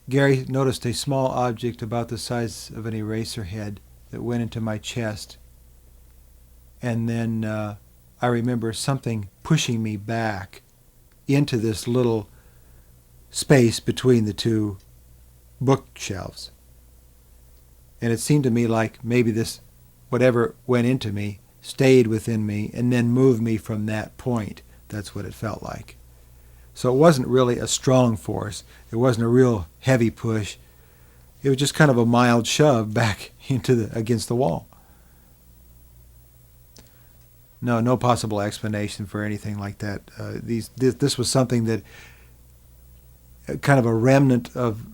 Gary noticed a small object about the size of an eraser head that went into my chest. And then I remember something pushing me back into this little space between the two bookshelves. And it seemed to me like maybe this, whatever went into me, stayed within me and then moved me from that point. That's what it felt like. So it wasn't really a strong force. It wasn't a real heavy push. It was just kind of a mild shove back against the wall. No possible explanation for anything like that. This was something that, kind of a remnant of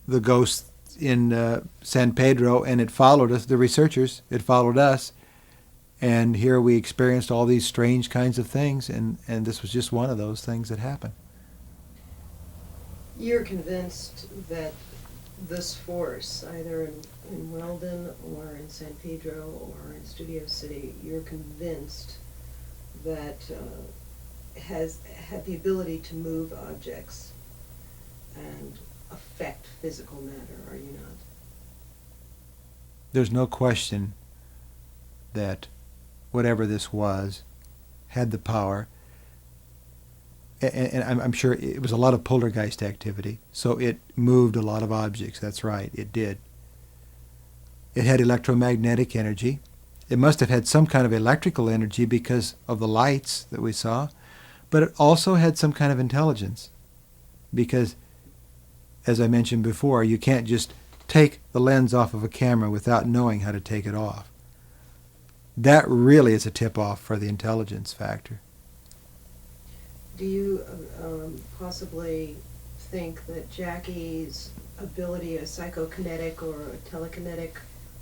the ghosts in San Pedro, and it followed us, the researchers. It followed us, and here we experienced all these strange kinds of things, and this was just one of those things that happened. You're convinced that this force, either in Weldon or in San Pedro or in Studio City, you're convinced that has had the ability to move objects and affect physical matter, are you not? There's no question that whatever this was had the power. And I'm sure it was a lot of poltergeist activity, so it moved a lot of objects. That's right, it did. It had electromagnetic energy. It must have had some kind of electrical energy because of the lights that we saw, but it also had some kind of intelligence because, as I mentioned before, you can't just take the lens off of a camera without knowing how to take it off. That really is a tip-off for the intelligence factor. Do you possibly think that Jackie's ability, a psychokinetic or a telekinetic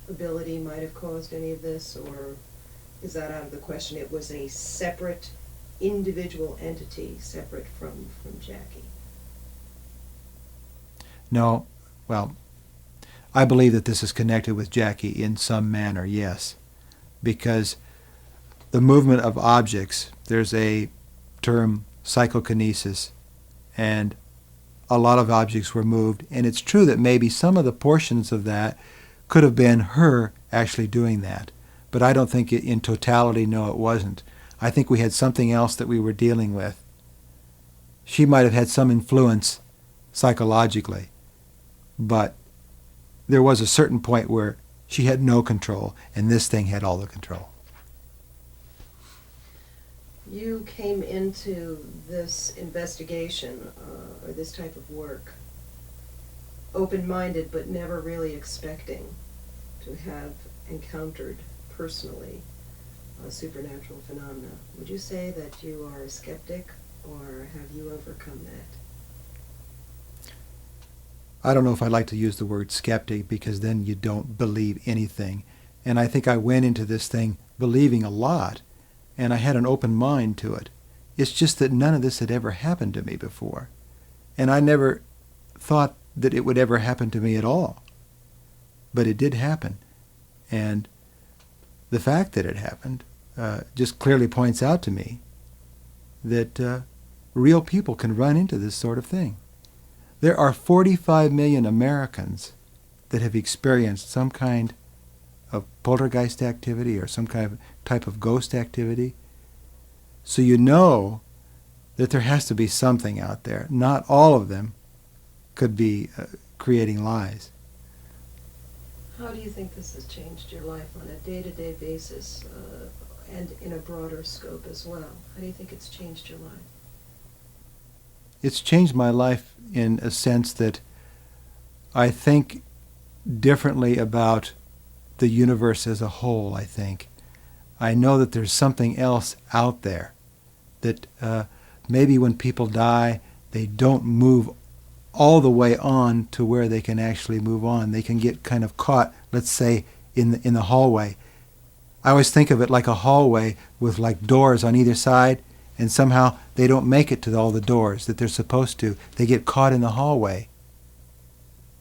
ability, might have caused any of this, or is that out of the question? It was a separate individual entity, separate from Jackie. No, well, I believe that this is connected with Jackie in some manner, yes, because the movement of objects, there's a term, psychokinesis, and a lot of objects were moved, and it's true that maybe some of the portions of that could have been her actually doing that, but I don't think in totality, no, it wasn't. I think we had something else that we were dealing with. She might have had some influence psychologically, but there was a certain point where she had no control, and this thing had all the control. You came into this investigation, or this type of work, open-minded but never really expecting to have encountered personally supernatural phenomena. Would you say that you are a skeptic, or have you overcome that? I don't know if I'd like to use the word skeptic, because then you don't believe anything. And I think I went into this thing believing a lot, and I had an open mind to it. It's just that none of this had ever happened to me before. And I never thought that it would ever happen to me at all. But it did happen. And the fact that it happened just clearly points out to me that real people can run into this sort of thing. There are 45 million Americans that have experienced some kind of poltergeist activity or some kind of type of ghost activity. So you know that there has to be something out there. Not all of them could be creating lies. How do you think this has changed your life on a day-to-day basis and in a broader scope as well? How do you think it's changed your life? It's changed my life in a sense that I think differently about the universe as a whole, I think. I know that there's something else out there, that maybe when people die, they don't move all the way on to where they can actually move on. They can get kind of caught, let's say, in the hallway. I always think of it like a hallway with like doors on either side, and somehow they don't make it to all the doors that they're supposed to. They get caught in the hallway.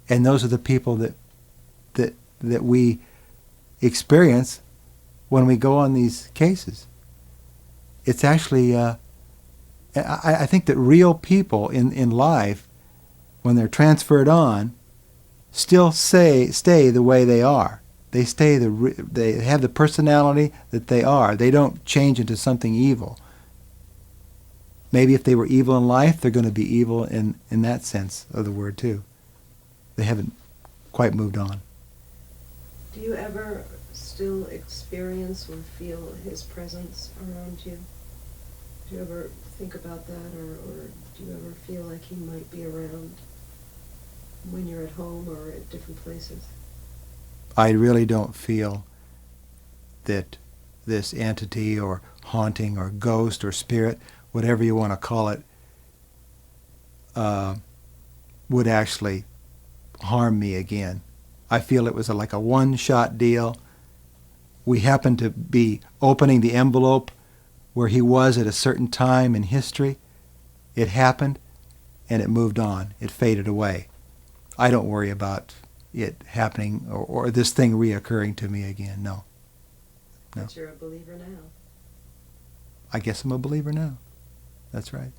And those are the people that we experience when we go on these cases. It's actually, I think that real people in life, when they're transferred on, still stay the way they are. They they have the personality that they are. They don't change into something evil. Maybe if they were evil in life, they're going to be evil in that sense of the word too. They haven't quite moved on. Do you ever still experience or feel his presence around you? Do you ever think about that, or do you ever feel like he might be around when you're at home or at different places? I really don't feel that this entity or haunting or ghost or spirit, whatever you want to call it, would actually harm me again. I feel it was like a one-shot deal. We happened to be opening the envelope where he was at a certain time in history. It happened, and it moved on. It faded away. I don't worry about it happening or this thing reoccurring to me again. No. But you're a believer now. I guess I'm a believer now. That's right.